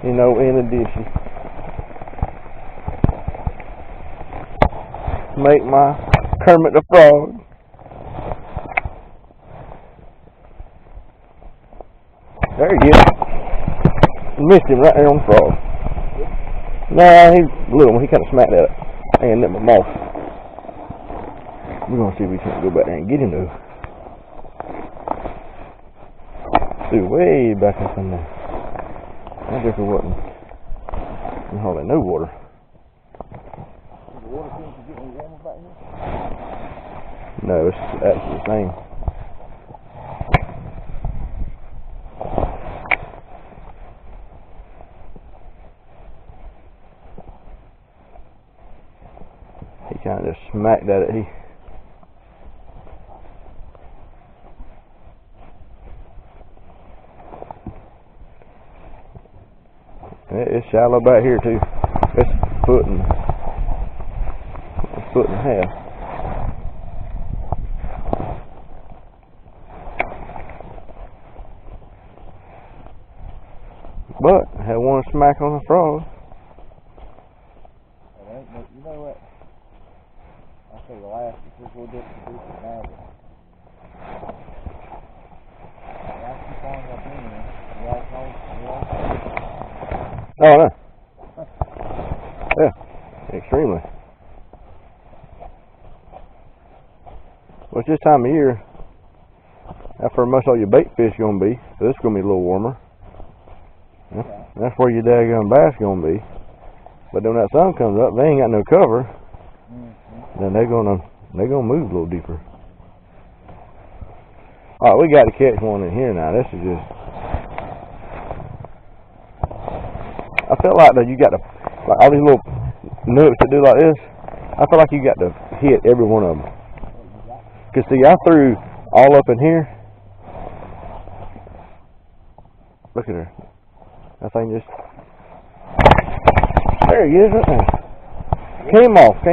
You know, in addition. Make my Kermit the Frog. There he is. Missed him right there on the frog. Nah, he's a little one. He kind of smacked at it. And at my moss. We're going to see if we can't go back there and get him though. See, way back up in there. I guess it wasn't hardly no water. The water seems to get any warmer back here? No, it's actually the same. He kind of just smacked at it. It's shallow back here too. It's a foot and a half. But I had one smack on the frog. You know what? I say the last is we'll get to do it now. The last two times I've been here, Oh no. Yeah, extremely. Well, it's this time of year. That's where most all your bait fish gonna be. So this is gonna be a little warmer. Yeah. That's where your daggone bass gonna be. But then when that sun comes up, they ain't got no cover. Then they're gonna move a little deeper. All right, we got to catch one in here now. This is just. I feel like that you got to, like all these little nooks that do like this. I feel like you got to hit every one of them. Cause see, I threw all up in here. Look at her. That thing just. There he is, right there. Came off.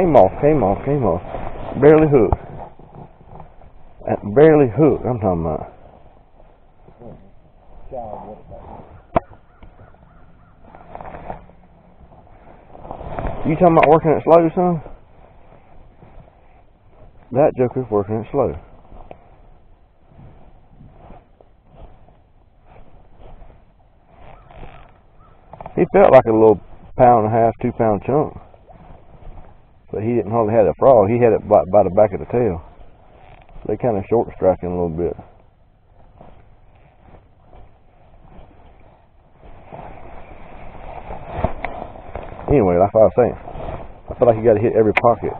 Barely hooked. Barely hooked, I'm talking about. You talking about working it slow, son? That joker's working it slow. He felt like a little pound and a half, 2 pound chunk. But he didn't hardly have a frog. He had it by the back of the tail. So they kind of short striking a little bit. Anyway, like I was saying, I feel like you got to hit every pocket.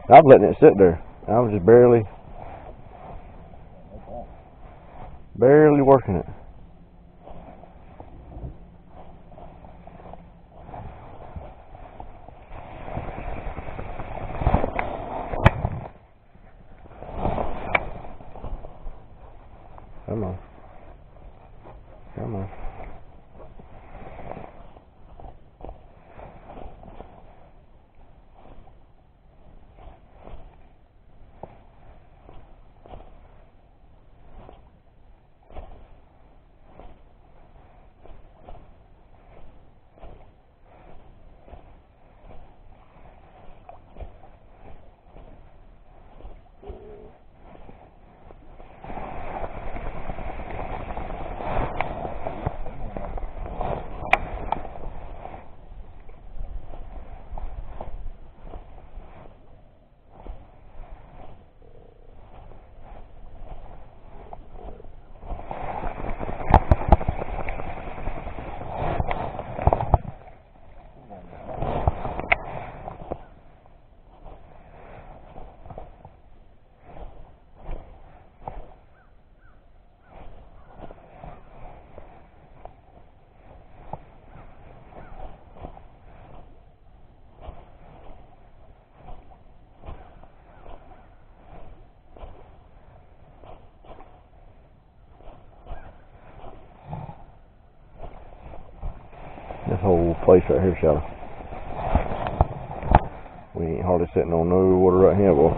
I was letting it sit there. I was just barely working it. Come on. This whole place right here shallow. We ain't hardly sitting on no water right here, boy.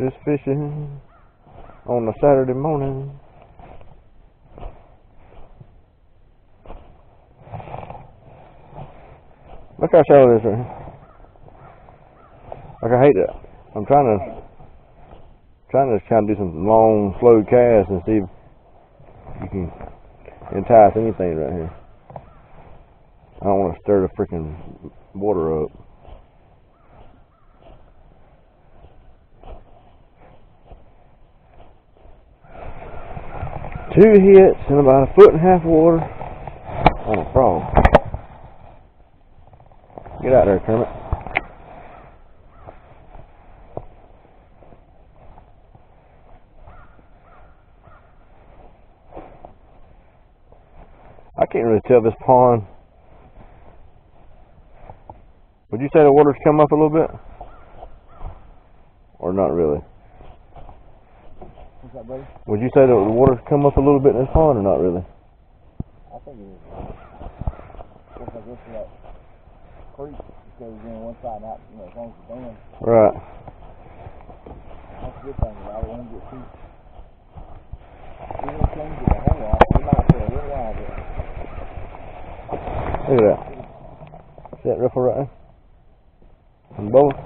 just fishing on a Saturday morning. Look how shallow it is right here. Like, I hate it. I'm trying to kind of do some long, slow casts and see if you can entice anything right here. I don't want to stir the freaking water up. Two hits in about 1.5 foot of water on a frog. Get out there, Kermit. I can't really tell this pond. Would you say the water's come up a little bit? Or not really? What's that, buddy? Would you say that the water's come up a little bit in this pond or not really? I think it is. Looks like this is that creek that goes in one side and out, you know, as long as it's dam. Right. That's a good thing about it. We don't get too. Even if it changes it a whole lot, we might put a little while there. Look at that. See that riffle right there? And both.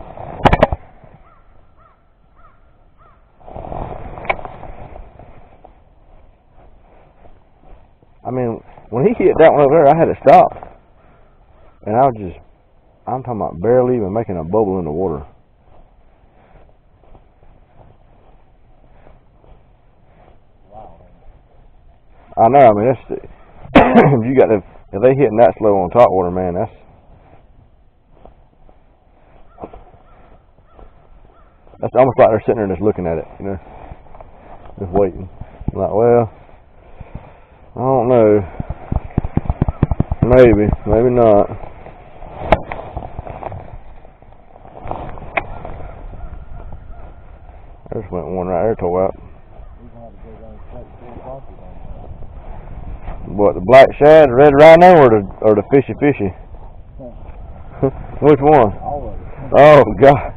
I mean, when he hit that one over there, I had to stop. And I'm talking about barely even making a bubble in the water. Wow. I know, I mean, that's, if they hitting that slow on top water, man, that's almost like they're sitting there just looking at it, you know, just waiting. I'm like, well, I don't know. Maybe not. I just went one right there to out. What, the black shad, the red rhino, or the fishy? Which one? All of it. Oh God!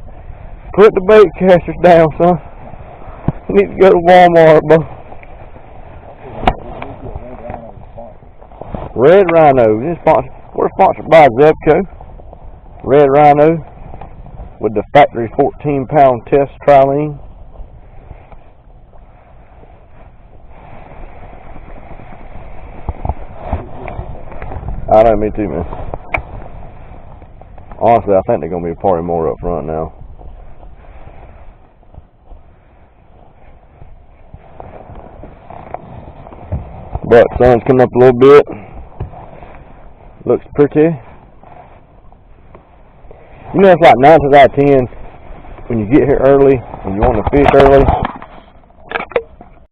Put the bait casters down, son. You need to go to Walmart, bro. Red Rhino. We're sponsored by Zebco. Red Rhino with the factory 14-pound test trilene. I know, me too, man. Honestly, I think they're gonna be a party more up front now. But sun's coming up a little bit. Looks pretty. You know, it's like 9 times out of 10 when you get here early and you want to fish early.